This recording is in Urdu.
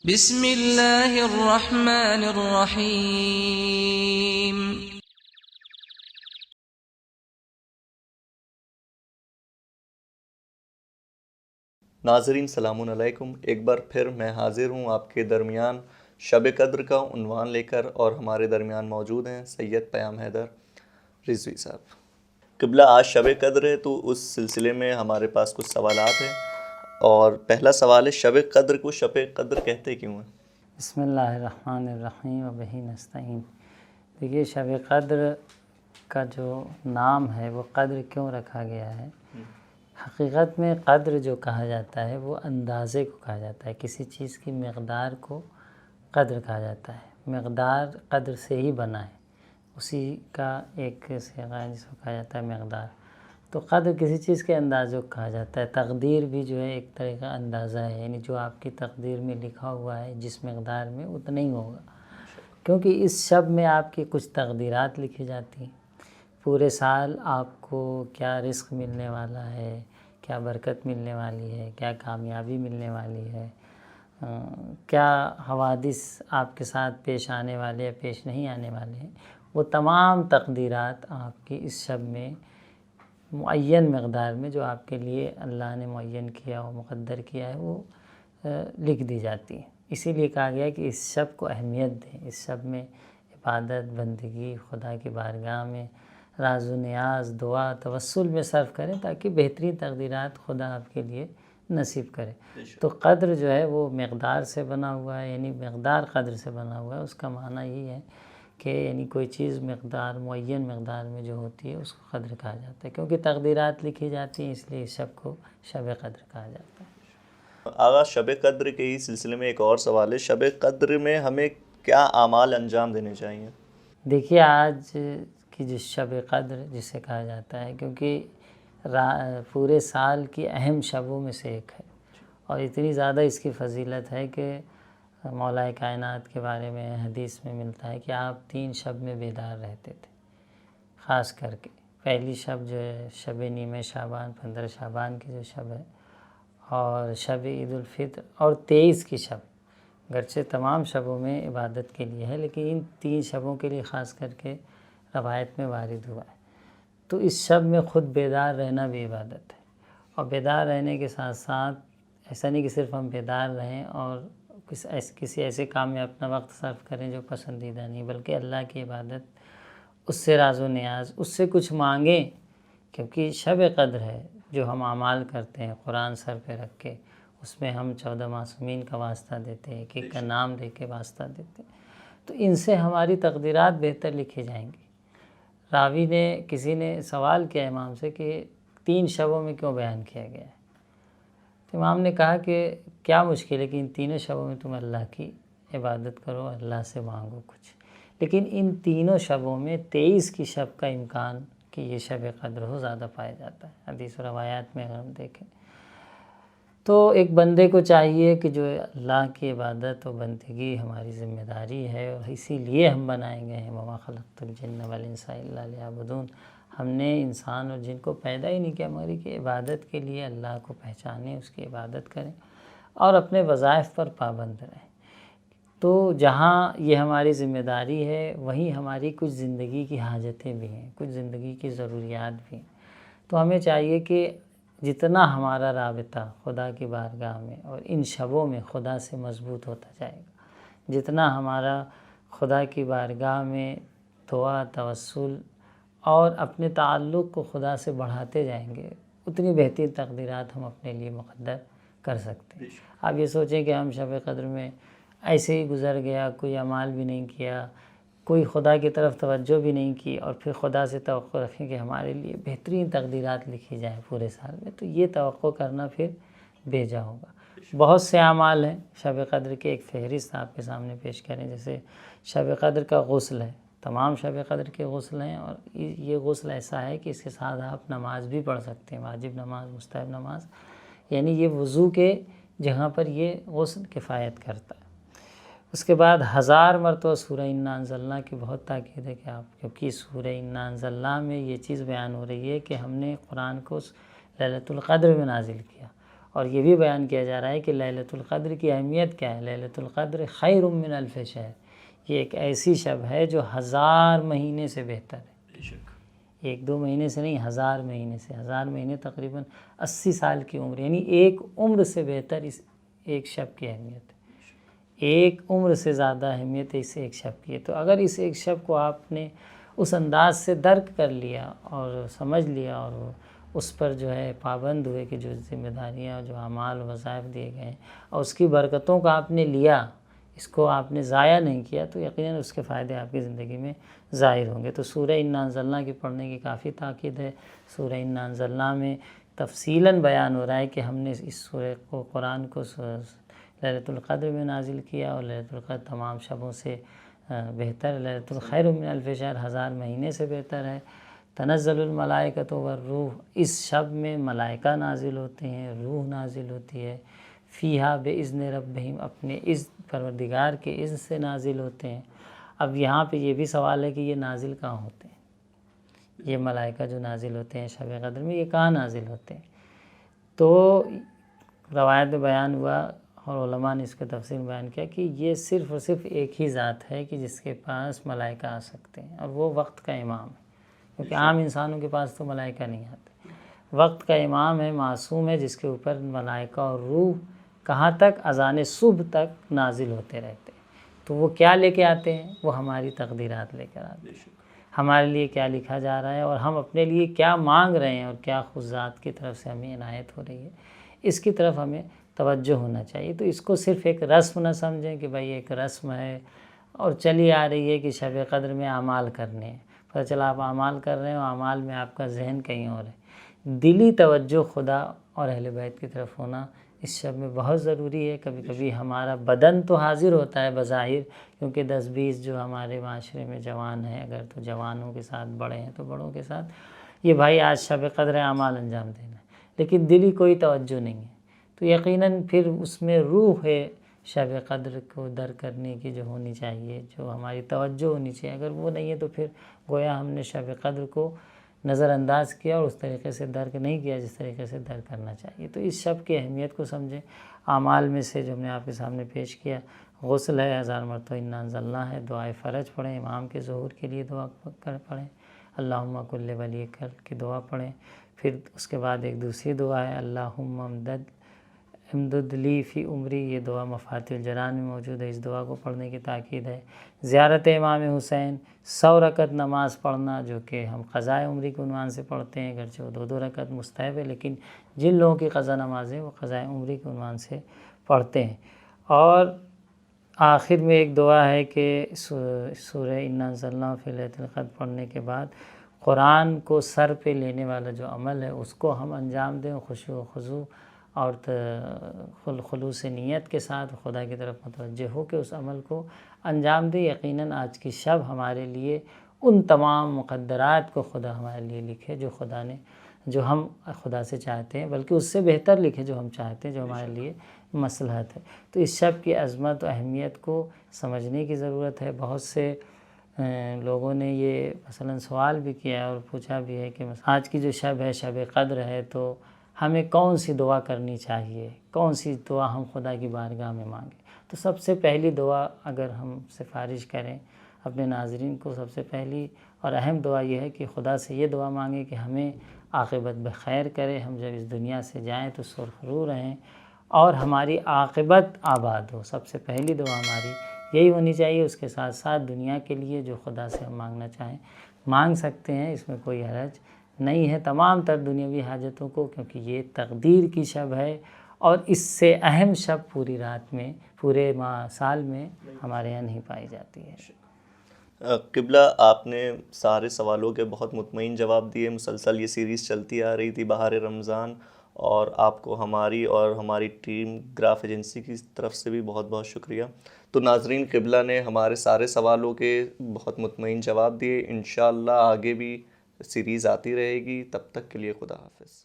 بسم اللہ الرحمن الرحیم۔ ناظرین السلام علیکم، ایک بار پھر میں حاضر ہوں آپ کے درمیان شب قدر کا عنوان لے کر، اور ہمارے درمیان موجود ہیں سید پیام حیدر رضوی صاحب۔ قبلہ آج شب قدر ہے، تو اس سلسلے میں ہمارے پاس کچھ سوالات ہیں، اور پہلا سوال ہے شب قدر کو شب قدر کہتے کیوں ہیں؟ بسم اللہ الرحمن الرحیم وبہ نستعین۔ دیکھیے، شب قدر کا جو نام ہے وہ قدر کیوں رکھا گیا ہے؟ حقیقت میں قدر جو کہا جاتا ہے وہ اندازے کو کہا جاتا ہے، کسی چیز کی مقدار کو قدر کہا جاتا ہے۔ مقدار قدر سے ہی بنا ہے، اسی کا ایک صیغہ ہے جس کو کہا جاتا ہے مقدار۔ تو قدر کسی چیز کے اندازے کو کہا جاتا ہے۔ تقدیر بھی جو ہے ایک طرح کا اندازہ ہے، یعنی جو آپ کی تقدیر میں لکھا ہوا ہے جس مقدار میں اتنا ہی ہوگا، کیونکہ اس شب میں آپ کی کچھ تقدیرات لکھی جاتی ہیں۔ پورے سال آپ کو کیا رزق ملنے والا ہے، کیا برکت ملنے والی ہے، کیا کامیابی ملنے والی ہے، کیا حوادث آپ کے ساتھ پیش آنے والے یا پیش نہیں آنے والے ہیں، وہ تمام تقدیرات آپ کی اس شب میں معین مقدار میں جو آپ کے لیے اللہ نے معین کیا و مقدر کیا ہے وہ لکھ دی جاتی ہیں۔ اسی لیے کہا گیا کہ اس شب کو اہمیت دیں، اس شب میں عبادت بندگی خدا کی بارگاہ میں راز و نیاز دعا توسل میں صرف کریں، تاکہ بہترین تقدیرات خدا آپ کے لیے نصیب کرے۔ تو قدر جو ہے وہ مقدار سے بنا ہوا ہے، یعنی مقدار قدر سے بنا ہوا ہے۔ اس کا معنی یہی ہے کہ یعنی کوئی چیز مقدار معین مقدار میں جو ہوتی ہے اس کو قدر کہا جاتا ہے، کیونکہ تقدیرات لکھی جاتی ہیں، اس لیے اس شب کو شب قدر کہا جاتا ہے۔ آغاز شب قدر کے ہی سلسلے میں ایک اور سوال ہے، شب قدر میں ہمیں کیا اعمال انجام دینے چاہیے؟ دیکھیے، آج کی جو شب قدر جسے کہا جاتا ہے، کیونکہ پورے سال کی اہم شبوں میں سے ایک ہے، اور اتنی زیادہ اس کی فضیلت ہے کہ مولا کائنات کے بارے میں حدیث میں ملتا ہے کہ آپ 3 شب میں بیدار رہتے تھے، خاص کر کے پہلی شب جو ہے شب نیمہ شعبان 15 شعبان کی جو شب ہے، اور شب عید الفطر، اور 23 کی شب۔ گرچہ تمام شبوں میں عبادت کے لیے ہے، لیکن ان 3 شبوں کے لیے خاص کر کے روایت میں وارد ہوا ہے۔ تو اس شب میں خود بیدار رہنا بھی عبادت ہے، اور بیدار رہنے کے ساتھ ساتھ ایسا نہیں کہ صرف ہم بیدار رہیں اور کسی ایسے کام میں اپنا وقت صرف کریں جو پسندیدہ نہیں، بلکہ اللہ کی عبادت، اس سے راز و نیاز، اس سے کچھ مانگیں، کیونکہ شب قدر ہے۔ جو ہم اعمال کرتے ہیں قرآن سر پہ رکھ کے، اس میں ہم 14 معصومین کا واسطہ دیتے ہیں، ایک کا نام لے کے واسطہ دیتے ہیں، تو ان سے ہماری تقدیرات بہتر لکھی جائیں گی۔ راوی نے کسی نے سوال کیا امام سے کہ 3 شبوں میں کیوں بیان کیا گیا ہے؟ تو امام نے کہا کہ کیا مشکل ہے کہ ان 3 شبوں میں تم اللہ کی عبادت کرو، اللہ سے مانگو کچھ، لیکن ان 3 شبوں میں 23 کی شب کا امکان کہ یہ شب قدر ہو زیادہ پایا جاتا ہے۔ حدیث و روایات میں اگر ہم دیکھیں تو ایک بندے کو چاہیے کہ جو اللہ کی عبادت و بندگی ہماری ذمہ داری ہے، اور اسی لیے ہم بنائے گئے ہیں، وَمَا خَلَقْتُ الْجِنَّ وَالْإِنسَ إِلَّا لِيَعْبُدُونِ۔ ہم نے انسان اور جن کو پیدا ہی نہیں کیا مگر کہ عبادت کے لیے، اللہ کو پہچانیں، اس کی عبادت کریں اور اپنے وظائف پر پابند رہیں۔ تو جہاں یہ ہماری ذمہ داری ہے، وہیں ہماری کچھ زندگی کی حاجتیں بھی ہیں، کچھ زندگی کی ضروریات بھی ہیں۔ تو ہمیں چاہیے کہ جتنا ہمارا رابطہ خدا کی بارگاہ میں اور ان شبوں میں خدا سے مضبوط ہوتا جائے گا، جتنا ہمارا خدا کی بارگاہ میں دعا توسل اور اپنے تعلق کو خدا سے بڑھاتے جائیں گے، اتنی بہترین تقدیرات ہم اپنے لیے مقدر کر سکتے ہیں۔ آپ یہ سوچیں کہ ہم شب قدر میں ایسے ہی گزر گیا، کوئی اعمال بھی نہیں کیا، کوئی خدا کی طرف توجہ بھی نہیں کی، اور پھر خدا سے توقع رکھیں کہ ہمارے لیے بہترین تقدیرات لکھی جائیں پورے سال میں، تو یہ توقع کرنا پھر بیجا ہوگا۔ بہت سے اعمال ہیں شب قدر کے، ایک فہرست آپ کے سامنے پیش کریں۔ جیسے شب قدر کا غسل ہے، تمام شب قدر کے غسل ہیں، اور یہ غسل ایسا ہے کہ اس کے ساتھ آپ نماز بھی پڑھ سکتے ہیں، واجب نماز، مستحب نماز، یعنی یہ وضو کے جہاں پر یہ غسل کفایت کرتا ہے۔ اس کے بعد 1000 مرتبہ سورہ انا انزلنا کی بہت تاکید ہے کہ آپ، کیونکہ سورہ انا انزلنا میں یہ چیز بیان ہو رہی ہے کہ ہم نے قرآن کو لیلۃ القدر میں نازل کیا، اور یہ بھی بیان کیا جا رہا ہے کہ لیلۃ القدر کی اہمیت کیا ہے. لیلۃ القدر خیر من الف شہر، یہ ایک ایسی شب ہے جو 1000 مہینے سے بہتر ہے. ایک دو مہینے سے نہیں، 1000 مہینے سے. 1000 مہینے تقریباً 80 سال کی عمر، یعنی ایک عمر سے بہتر اس ایک شب کی اہمیت ہے. ایک عمر سے زیادہ اہمیت اس ایک شب کی ہے. تو اگر اس ایک شب کو آپ نے اس انداز سے درک کر لیا اور سمجھ لیا اور اس پر جو ہے پابند ہوئے کہ جو ذمہ داریاں، جو اعمال وظائف دیے گئے ہیں اور اس کی برکتوں کا آپ نے لیا، اس کو آپ نے ضائع نہیں کیا، تو یقیناً اس کے فائدے آپ کی زندگی میں ظاہر ہوں گے. تو سورہ انا انزلنا کی پڑھنے کی کافی تاکید ہے. سورہ انا انزلنا میں تفصیلاً بیان ہو رہا ہے کہ ہم نے اس سورہ کو، قرآن کو لیلۃ القدر میں نازل کیا، اور لیلۃ القدر تمام شبوں سے بہتر. لیلۃ الخیر من الف شہر 1000 مہینے سے بہتر ہے. تنزل الملائکۃ والروح، اس شب میں ملائکہ نازل ہوتے ہیں، روح نازل ہوتی ہے. فیہا باذن ربہم، اپنے پروردگار کے اذن سے نازل ہوتے ہیں. اب یہاں پہ یہ بھی سوال ہے کہ یہ نازل کہاں ہوتے ہیں؟ یہ ملائکہ جو نازل ہوتے ہیں شب قدر میں، یہ کہاں نازل ہوتے ہیں؟ تو روایت میں بیان ہوا اور علماء نے اس کے تفصیل بیان کیا کہ یہ صرف اور صرف ایک ہی ذات ہے کہ جس کے پاس ملائکہ آ سکتے ہیں، اور وہ وقت کا امام ہے. کیونکہ عام انسانوں کے پاس تو ملائکہ نہیں آتے. وقت کا امام ہے، معصوم ہے، جس کے اوپر ملائکہ اور روح کہاں تک؟ اذان صبح تک نازل ہوتے رہتے ہیں. تو وہ کیا لے کے آتے ہیں؟ وہ ہماری تقدیرات لے کر آتے ہیں. ہمارے لیے کیا لکھا جا رہا ہے اور ہم اپنے لیے کیا مانگ رہے ہیں اور کیا خود ذات کی طرف سے ہمیں عنایت ہو رہی ہے، اس کی طرف ہمیں توجہ ہونا چاہیے. تو اس کو صرف ایک رسم نہ سمجھیں کہ بھائی ایک رسم ہے اور چلی آ رہی ہے کہ شب قدر میں اعمال کرنے ہیں. پتہ چلا آپ اعمال کر رہے ہیں اور اعمال میں آپ کا ذہن کہیں اور ہے. دلی توجہ خدا اور اہل بیت کی طرف ہونا اس شب میں بہت ضروری ہے. کبھی کبھی ہمارا بدن تو حاضر ہوتا ہے بظاہر، کیونکہ 10-20 جو ہمارے معاشرے میں جوان ہیں، اگر تو جوانوں کے ساتھ بڑے ہیں تو بڑوں کے ساتھ یہ بھائی آج شب قدر ہے، اعمال انجام دینا ہے، لیکن دلی کوئی توجہ نہیں ہے. تو یقیناً پھر اس میں روح ہے شب قدر کو در کرنے کی جو ہونی چاہیے، جو ہماری توجہ ہونی چاہیے. اگر وہ نہیں ہے تو پھر گویا ہم نے شب قدر کو نظر انداز کیا اور اس طریقے سے درک نہیں کیا جس طریقے سے درک کرنا چاہیے. تو اس شب کی اہمیت کو سمجھیں. اعمال میں سے جو ہم نے آپ کے سامنے پیش کیا، غسل ہے، 1000 مرتبہ انا انزلنا ہے، دعائے فرج پڑھیں، امام کے ظہور کے لیے دعا پڑھیں، اللہم کل ولیک کی دعا پڑھیں. پھر اس کے بعد ایک دوسری دعا ہے اللہم امدد لی فی عمری، یہ دعا مفاتیح الجنان میں موجود ہے. اس دعا کو پڑھنے کی تاکید ہے. زیارت امام حسین، 100 رکعت نماز پڑھنا، جو کہ ہم قضاء عمری کے عنوان سے پڑھتے ہیں، اگرچہ وہ 2 رکعت مستحب ہے، لیکن جن لوگوں کی قضا نماز ہے وہ قضاء عمری کے عنوان سے پڑھتے ہیں. اور آخر میں ایک دعا ہے کہ سورہ انا انزلنا فی لیلۃ القدر پڑھنے کے بعد قرآن کو سر پہ لینے والا جو عمل ہے اس کو ہم انجام دیں، خشوع و خضوع اور خلوص نیت کے ساتھ خدا کی طرف متوجہ ہو کے اس عمل کو انجام دیں. یقیناً آج کی شب ہمارے لیے ان تمام مقدرات کو خدا ہمارے لیے لکھے جو ہم خدا سے چاہتے ہیں، بلکہ اس سے بہتر لکھے جو ہم چاہتے ہیں، جو ہمارے لیے مصلحت ہے. تو اس شب کی عظمت و اہمیت کو سمجھنے کی ضرورت ہے. بہت سے لوگوں نے یہ مثلا سوال بھی کیا اور پوچھا بھی ہے کہ آج کی جو شب ہے، شب قدر ہے، تو ہمیں کون سی دعا کرنی چاہیے، کون سی دعا ہم خدا کی بارگاہ میں مانگیں. تو سب سے پہلی دعا اگر ہم سفارش کریں اپنے ناظرین کو، سب سے پہلی اور اہم دعا یہ ہے کہ خدا سے یہ دعا مانگیں کہ ہمیں عاقبت بخیر کرے، ہم جب اس دنیا سے جائیں تو سرخرو رہیں اور ہماری عاقبت آباد ہو. سب سے پہلی دعا ہماری یہی ہونی چاہیے. اس کے ساتھ ساتھ دنیا کے لیے جو خدا سے ہم مانگنا چاہیں مانگ سکتے ہیں، اس میں کوئی حرج نہیں ہے، تمام تر دنیاوی حاجتوں کو، کیونکہ یہ تقدیر کی شب ہے اور اس سے اہم شب پوری رات میں، پورے سال میں ہمارے یہاں نہیں پائی جاتی ہے. قبلہ، آپ نے سارے سوالوں کے بہت مطمئن جواب دیے. مسلسل یہ سیریز چلتی آ رہی تھی بہار رمضان، اور آپ کو ہماری اور ہماری ٹیم گراف ایجنسی کی طرف سے بھی بہت بہت شکریہ. تو ناظرین، قبلہ نے ہمارے سارے سوالوں کے بہت مطمئن جواب دیے. انشاءاللہ آگے بھی سیریز آتی رہے گی. تب تک کے لیے خدا حافظ.